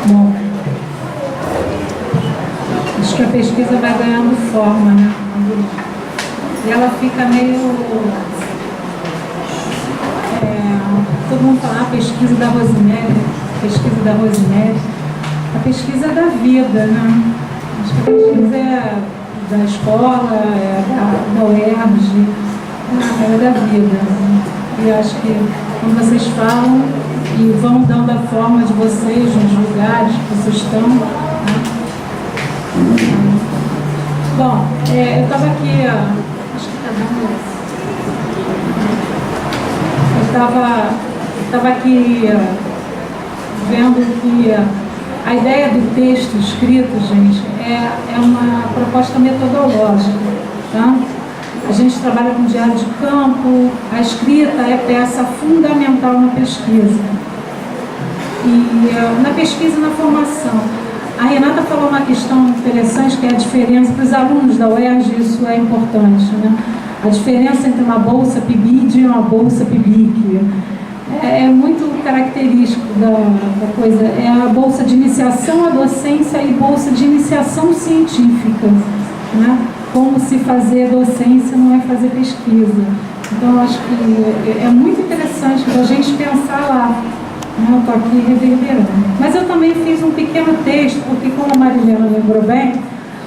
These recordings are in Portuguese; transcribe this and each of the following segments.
Bom, acho que a pesquisa vai ganhando forma, né? E ela fica meio... todo mundo fala, a pesquisa da Rosinelli, a pesquisa é da vida, né? Acho que a pesquisa é da escola, é da UERJ, é da vida. E acho que quando vocês falam e vão dando a forma de vocês, nos lugares que vocês estão, né? Bom, eu estava aqui, acho que está dando isso. Eu estava aqui vendo que a ideia do texto escrito, gente, é uma proposta metodológica, tá? A gente trabalha com diário de campo, a escrita é peça fundamental na pesquisa. E na pesquisa e na formação. A Renata falou uma questão interessante, que é a diferença para os alunos da UERJ, isso é importante, né? A diferença entre uma bolsa PIBID e uma bolsa PIBIC. É muito característico da coisa. É a bolsa de iniciação à docência e bolsa de iniciação científica, né? Como se fazer docência não é fazer pesquisa. Então, acho que é muito interessante a gente pensar lá. Eu estou aqui reverberando. Mas eu também fiz um pequeno texto, porque como a Marilena lembrou bem,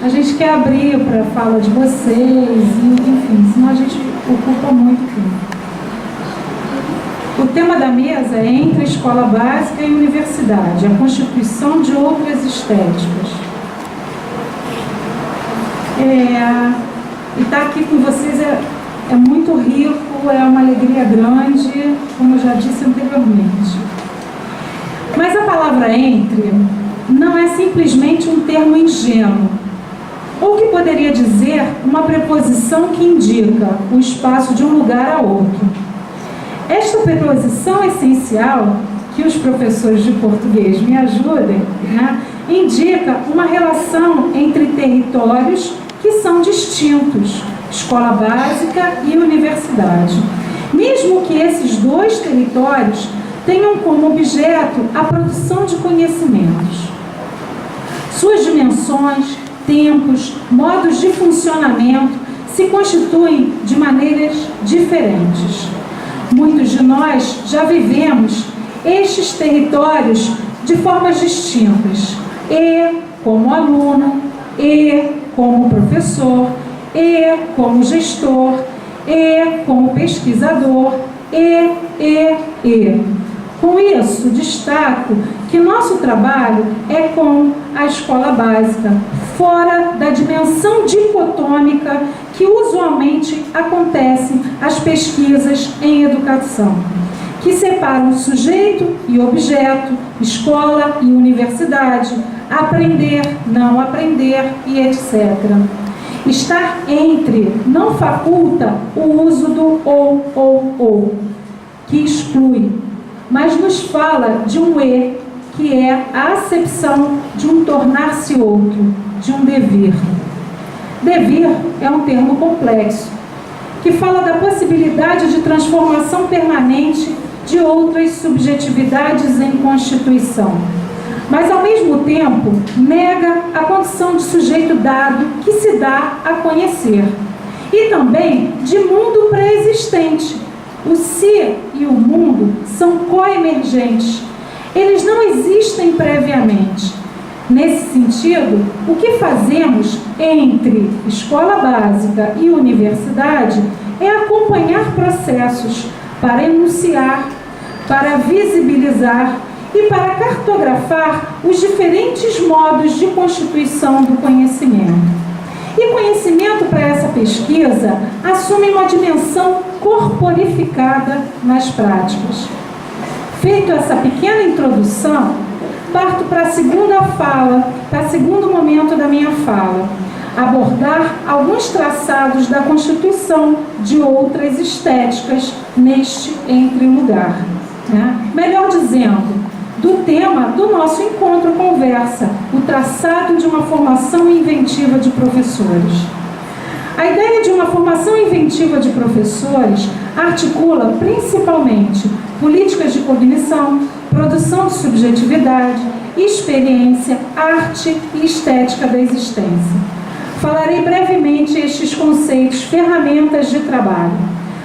a gente quer abrir para a fala de vocês, e, enfim, senão a gente ocupa muito tempo. O tema da mesa é entre escola básica e universidade, a constituição de outras estéticas. E estar aqui com vocês é muito rico, é uma alegria grande, como eu já disse anteriormente. Mas a palavra entre não é simplesmente um termo ingênuo, ou que poderia dizer uma preposição que indica o espaço de um lugar a outro. Esta preposição essencial, que os professores de português me ajudem, né, indica uma relação entre territórios que são distintos, escola básica e universidade. Mesmo que esses dois territórios tenham como objeto a produção de conhecimentos. Suas dimensões, tempos, modos de funcionamento se constituem de maneiras diferentes. Muitos de nós já vivemos estes territórios de formas distintas, e como aluno, e como professor, e como gestor, e como pesquisador, e. Com isso, destaco que nosso trabalho é com a escola básica, fora da dimensão dicotômica que usualmente acontecem as pesquisas em educação, que separam sujeito e objeto, escola e universidade, aprender, não aprender e etc. Estar entre não faculta o uso do ou, que exclui, mas nos fala de um e, que é a acepção de um tornar-se outro, de um devir. Devir é um termo complexo, que fala da possibilidade de transformação permanente de outras subjetividades em constituição, mas ao mesmo tempo nega a condição de sujeito dado que se dá a conhecer, e também de mundo pré-existente. O si e o mundo são coemergentes, eles não existem previamente. Nesse sentido, o que fazemos entre escola básica e universidade é acompanhar processos para enunciar, para visibilizar e para cartografar os diferentes modos de constituição do conhecimento. E conhecimento, para essa pesquisa, assume uma dimensão corporificada nas práticas. Feito essa pequena introdução, parto para a segunda fala, para o segundo momento da minha fala, abordar alguns traçados da constituição de outras estéticas neste entre-lugar, né? Melhor dizendo, do tema do nosso encontro-conversa, o traçado de uma formação inventiva de professores. A ideia de uma formação inventiva de professores articula principalmente políticas de cognição, produção de subjetividade, experiência, arte e estética da existência. Falarei brevemente estes conceitos, ferramentas de trabalho.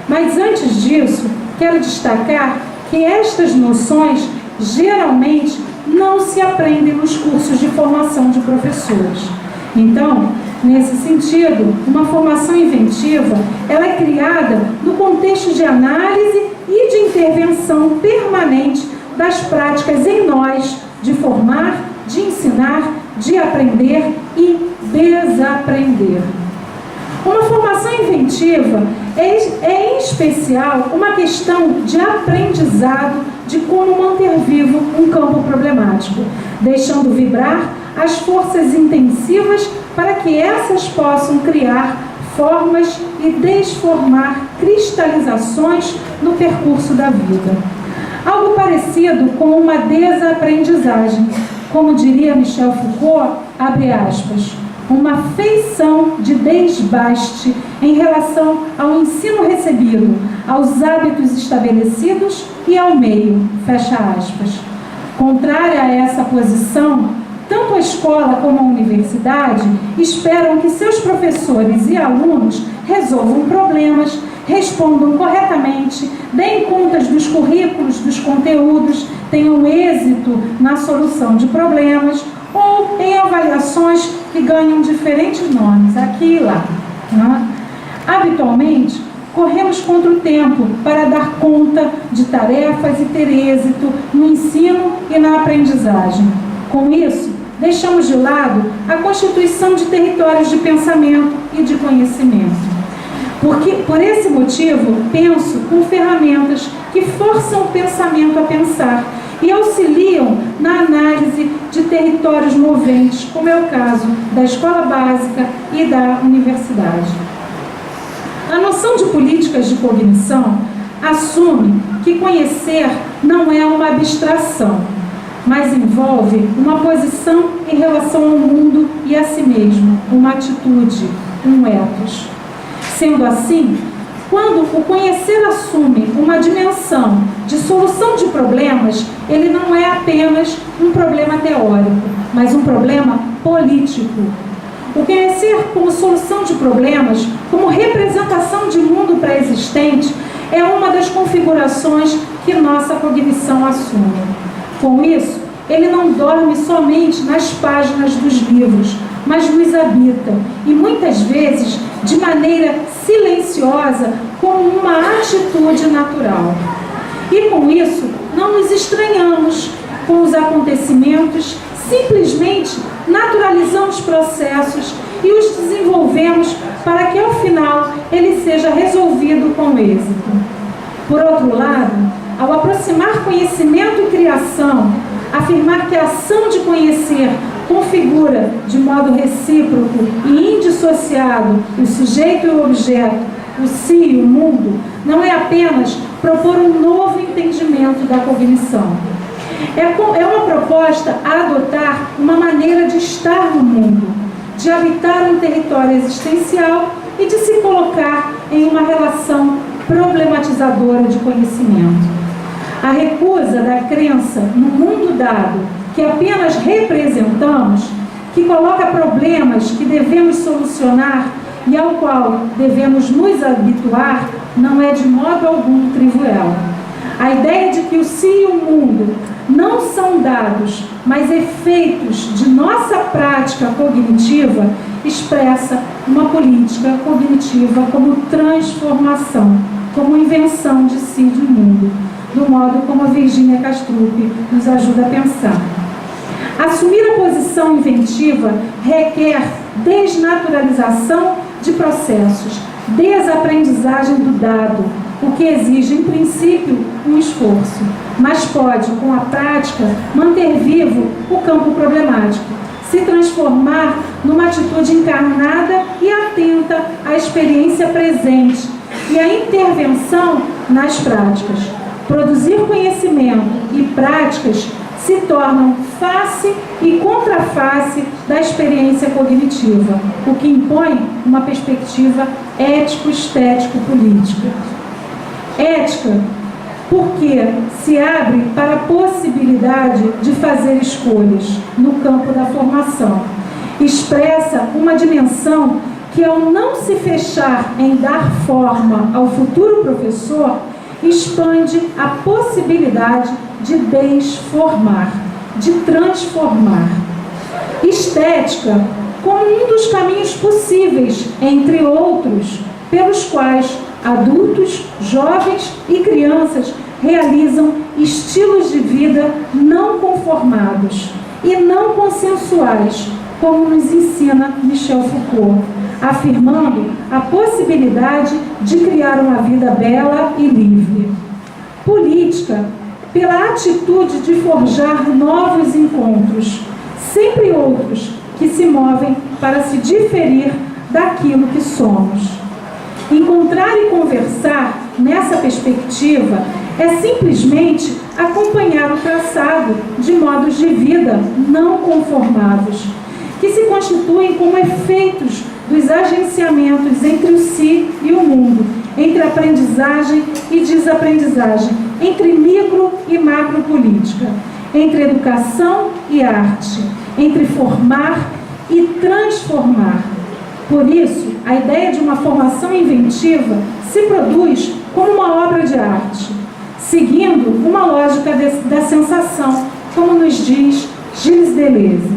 Mas antes disso, quero destacar que estas noções geralmente não se aprendem nos cursos de formação de professores. Então, nesse sentido, uma formação inventiva, ela é criada no contexto de análise e de intervenção permanente das práticas em nós, de formar, de ensinar, de aprender e desaprender. Uma formação inventiva é em especial uma questão de aprendizado de como manter vivo um campo problemático, deixando vibrar as forças intensivas para que essas possam criar formas e desformar cristalizações no percurso da vida. Algo parecido com uma desaprendizagem, como diria Michel Foucault, abre aspas, uma feição de desbaste em relação ao ensino recebido, aos hábitos estabelecidos e ao meio, fecha aspas. Contrária a essa posição, tanto a escola como a universidade esperam que seus professores e alunos resolvam problemas, respondam corretamente, deem contas dos currículos, dos conteúdos, tenham êxito na solução de problemas ou em avaliações que ganham diferentes nomes, aqui e lá. Né? Habitualmente, corremos contra o tempo para dar conta de tarefas e ter êxito no ensino e na aprendizagem. Com isso, deixamos de lado a constituição de territórios de pensamento e de conhecimento. Por esse motivo, penso com ferramentas que forçam o pensamento a pensar e auxiliam na análise de territórios moventes, como é o caso da escola básica e da universidade. A noção de políticas de cognição assume que conhecer não é uma abstração, mas envolve uma posição em relação ao mundo e a si mesmo, uma atitude, um ethos. Sendo assim, quando o conhecer assume uma dimensão de solução de problemas, ele não é apenas um problema teórico, mas um problema político. O conhecer como solução de problemas, como representação de mundo pré-existente, é uma das configurações que nossa cognição assume. Com isso, ele não dorme somente nas páginas dos livros, mas nos habita, e muitas vezes de maneira silenciosa, como uma atitude natural. E com isso, não nos estranhamos com os acontecimentos, simplesmente naturalizamos processos e os desenvolvemos para que ao final ele seja resolvido com êxito. Por outro lado, ao aproximar conhecimento e criação, afirmar que a ação de conhecer configura de modo recíproco e indissociado o sujeito e o objeto, o si e o mundo, não é apenas propor um novo entendimento da cognição. É uma proposta a adotar uma maneira de estar no mundo, de habitar um território existencial e de se colocar em uma relação problematizadora de conhecimento. A recusa da crença no mundo dado, que apenas representamos, que coloca problemas que devemos solucionar e ao qual devemos nos habituar, não é de modo algum trivial. A ideia de que o si e o mundo não são dados, mas efeitos de nossa prática cognitiva, expressa uma política cognitiva como transformação, como invenção de si e de mundo, do modo como a Virginia Kastrup nos ajuda a pensar. Assumir a posição inventiva requer desnaturalização de processos, desaprendizagem do dado, o que exige, em princípio, um esforço, mas pode, com a prática, manter vivo o campo problemático, se transformar numa atitude encarnada e atenta à experiência presente e à intervenção nas práticas. Produzir conhecimento e práticas se tornam face e contraface da experiência cognitiva, o que impõe uma perspectiva ético-estético-política. Ética, porque se abre para a possibilidade de fazer escolhas no campo da formação. Expressa uma dimensão que, ao não se fechar em dar forma ao futuro professor, expande a possibilidade de desformar, de transformar. Estética como um dos caminhos possíveis, entre outros, pelos quais adultos, jovens e crianças realizam estilos de vida não conformados e não consensuais, como nos ensina Michel Foucault, afirmando a possibilidade de criar uma vida bela e livre. Política, pela atitude de forjar novos encontros, sempre outros que se movem para se diferir daquilo que somos. Encontrar e conversar, nessa perspectiva, é simplesmente acompanhar o traçado de modos de vida não conformados, que se constituem como efeitos dos agenciamentos entre o si e o mundo, entre aprendizagem e desaprendizagem, entre micro e macro política, entre educação e arte, entre formar e transformar. Por isso, a ideia de uma formação inventiva se produz como uma obra de arte, seguindo uma lógica da sensação, como nos diz Gilles Deleuze.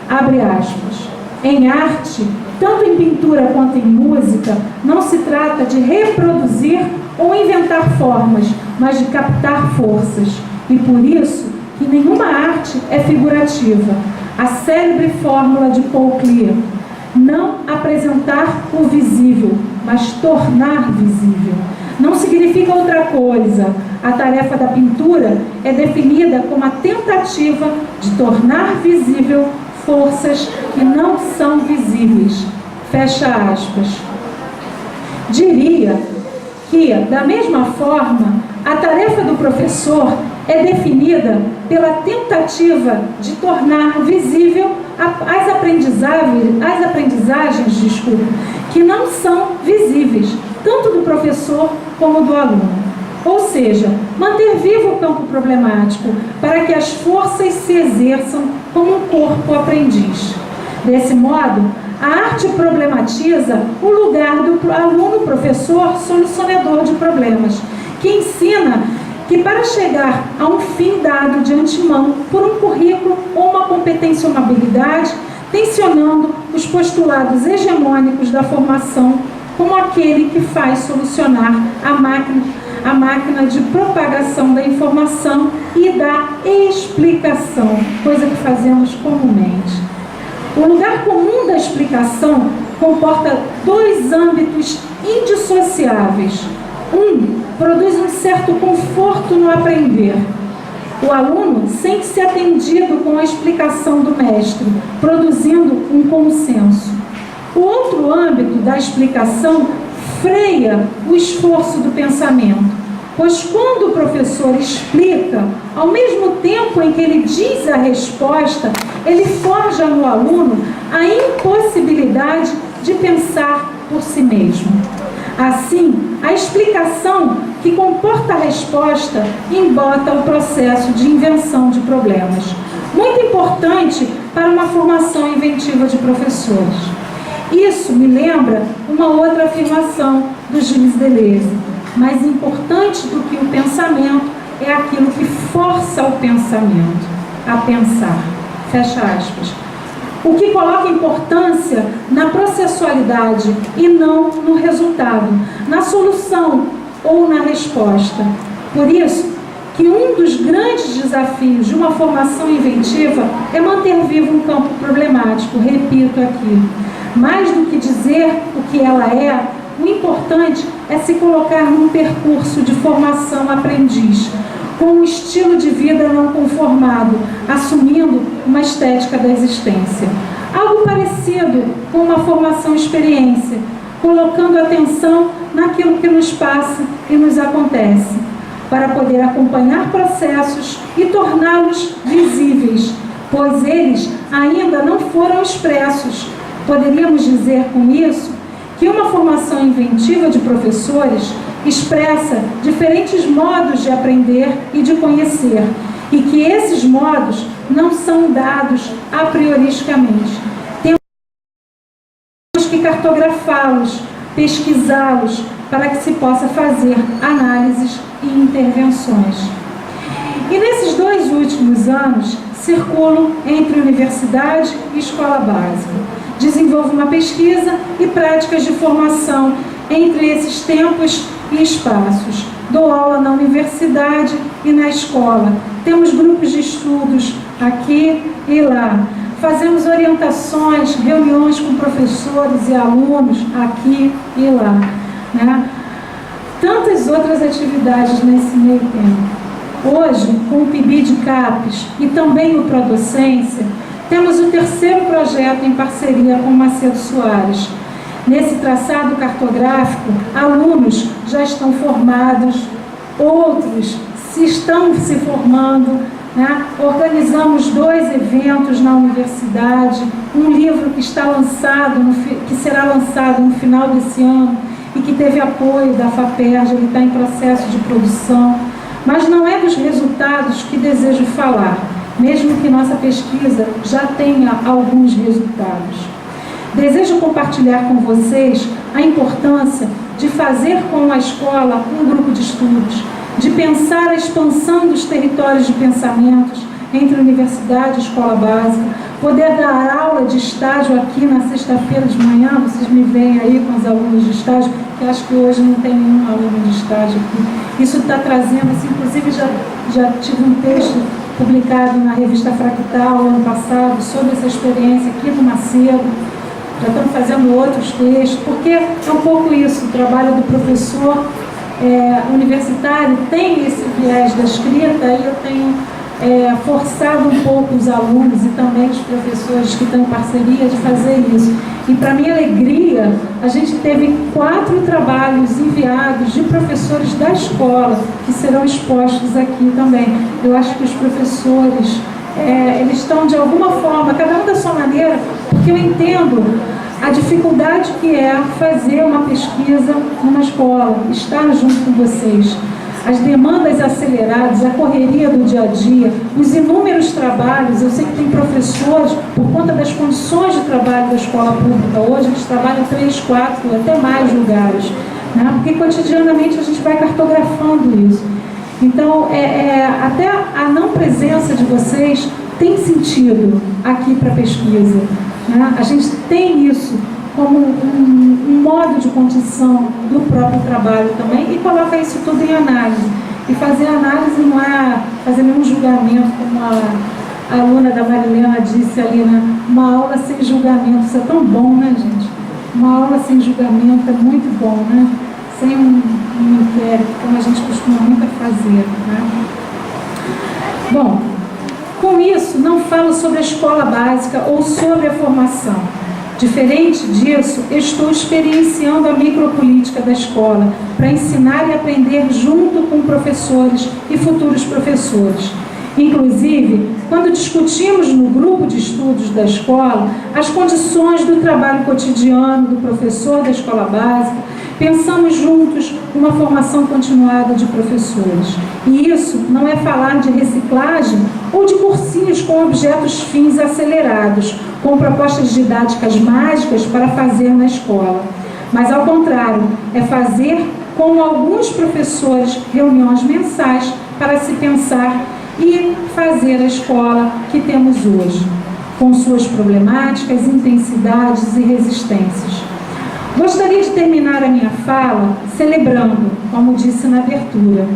Abre aspas. Em arte, tanto em pintura quanto em música, não se trata de reproduzir ou inventar formas, mas de captar forças. E por isso que nenhuma arte é figurativa. A célebre fórmula de Paul Klee: não apresentar o visível, mas tornar visível. Não significa outra coisa. A tarefa da pintura é definida como a tentativa de tornar visível forças que não são visíveis. Fecha aspas. Diria que, da mesma forma, a tarefa do professor é definida pela tentativa de tornar visível as aprendizagens, que não são visíveis, tanto do professor como do aluno. Ou seja, manter vivo o campo problemático para que as forças se exerçam como um corpo aprendiz. Desse modo, a arte problematiza o lugar do aluno-professor solucionador de problemas, que ensina que para chegar a um fim dado de antemão por um currículo ou uma competência ou uma habilidade, tensionando os postulados hegemônicos da formação como aquele que faz solucionar a máquina de propagação da informação e da explicação, coisa que fazemos comumente. O lugar comum da explicação comporta dois âmbitos indissociáveis. Um produz um certo conforto no aprender. O aluno sente-se atendido com a explicação do mestre, produzindo um consenso. O outro âmbito da explicação freia o esforço do pensamento, pois quando o professor explica, ao mesmo tempo em que ele diz a resposta, ele forja no aluno a impossibilidade de pensar por si mesmo. Assim, a explicação que comporta a resposta embota o processo de invenção de problemas, muito importante para uma formação inventiva de professores. Isso me lembra uma outra afirmação do Gilles Deleuze: mais importante do que o pensamento é aquilo que força o pensamento a pensar. Fecha aspas. O que coloca importância na processualidade e não no resultado, na solução ou na resposta. Por isso que um dos grandes desafios de uma formação inventiva é manter vivo um campo problemático, repito aqui. Mais do que dizer o que ela é, o importante é se colocar num percurso de formação aprendiz, com um estilo de vida não conformado, assumindo uma estética da existência. Algo parecido com uma formação experiência, colocando atenção naquilo que nos passa e nos acontece. para poder acompanhar processos e torná-los visíveis, pois eles ainda não foram expressos. Poderíamos dizer com isso que uma formação inventiva de professores expressa diferentes modos de aprender e de conhecer, e que esses modos não são dados a prioristicamente. Temos que cartografá-los, pesquisá-los, para que se possa fazer análises e intervenções. E nesses 2 últimos anos, circulo entre universidade e escola básica. Desenvolvo uma pesquisa e práticas de formação entre esses tempos e espaços. Dou aula na universidade e na escola. Temos grupos de estudos aqui e lá. Fazemos orientações, reuniões com professores e alunos aqui e lá, né? Tantas outras atividades nesse meio tempo. Hoje, com o PIB de CAPES e também o Prodocência, temos o 3º projeto em parceria com Macedo Soares. Nesse traçado cartográfico, alunos já estão formados, outros estão se formando, né? Organizamos 2 eventos na universidade, um livro que está lançado, que será lançado no final desse ano e que teve apoio da FAPERJ, ele está em processo de produção, mas não é dos resultados que desejo falar, mesmo que nossa pesquisa já tenha alguns resultados. Desejo compartilhar com vocês a importância de fazer com a escola um grupo de estudos, de pensar a expansão dos territórios de pensamentos entre universidade e escola básica, poder dar aula de estágio aqui na sexta-feira de manhã. Vocês me veem aí com os alunos de estágio, que acho que hoje não tem nenhum aluno de estágio aqui. Isso está trazendo, assim, inclusive já tive um texto publicado na revista Fractal ano passado sobre essa experiência aqui no Macedo. Já estamos fazendo outros textos, porque é um pouco isso, o trabalho do professor universitário tem esse viés da escrita, e eu tenho forçado um pouco os alunos e também os professores que estão em parceria de fazer isso. E para minha alegria, a gente teve 4 trabalhos enviados de professores da escola que serão expostos aqui também. Eu acho que os professores, eles estão de alguma forma, cada um da sua maneira, porque eu entendo a dificuldade que é fazer uma pesquisa numa escola, estar junto com vocês. As demandas aceleradas, a correria do dia a dia, os inúmeros trabalhos. Eu sei que tem professores, por conta das condições de trabalho da escola pública hoje, eles trabalham 3, 4, até mais lugares, né? Porque cotidianamente a gente vai cartografando isso. Então, até a não presença de vocês tem sentido aqui para a pesquisa, né? A gente tem isso como um modo de condição do próprio trabalho também, e coloca isso tudo em análise. E fazer análise não é fazer nenhum julgamento, como a aluna da Marilena disse ali, né? Uma aula sem julgamento, isso é tão bom, né, gente? Uma aula sem julgamento é muito bom, né? Sem um inquérito, como a gente costuma muito fazer, né? Bom, com isso, não falo sobre a escola básica ou sobre a formação. Diferente disso, estou experienciando a micropolítica da escola para ensinar e aprender junto com professores e futuros professores. Inclusive, quando discutimos no grupo de estudos da escola as condições do trabalho cotidiano do professor da escola básica, pensamos juntos uma formação continuada de professores. E isso não é falar de reciclagem ou de cursinhos com objetos fins acelerados, com propostas didáticas mágicas para fazer na escola. Mas, ao contrário, é fazer com alguns professores reuniões mensais para se pensar e fazer a escola que temos hoje, com suas problemáticas, intensidades e resistências. Gostaria de terminar a minha fala celebrando, como disse na abertura.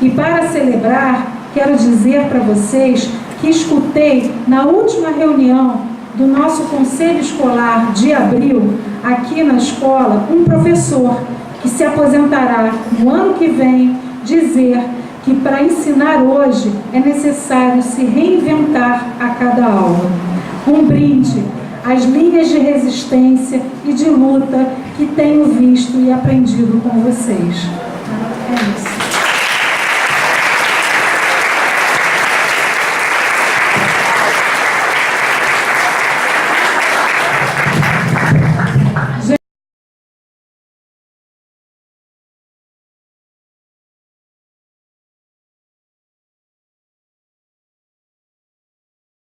E para celebrar, quero dizer para vocês que escutei na última reunião do nosso Conselho Escolar de abril, aqui na escola, um professor que se aposentará no ano que vem, dizer que para ensinar hoje é necessário se reinventar a cada aula. Um brinde às linhas de resistência e de luta que tenho visto e aprendido com vocês.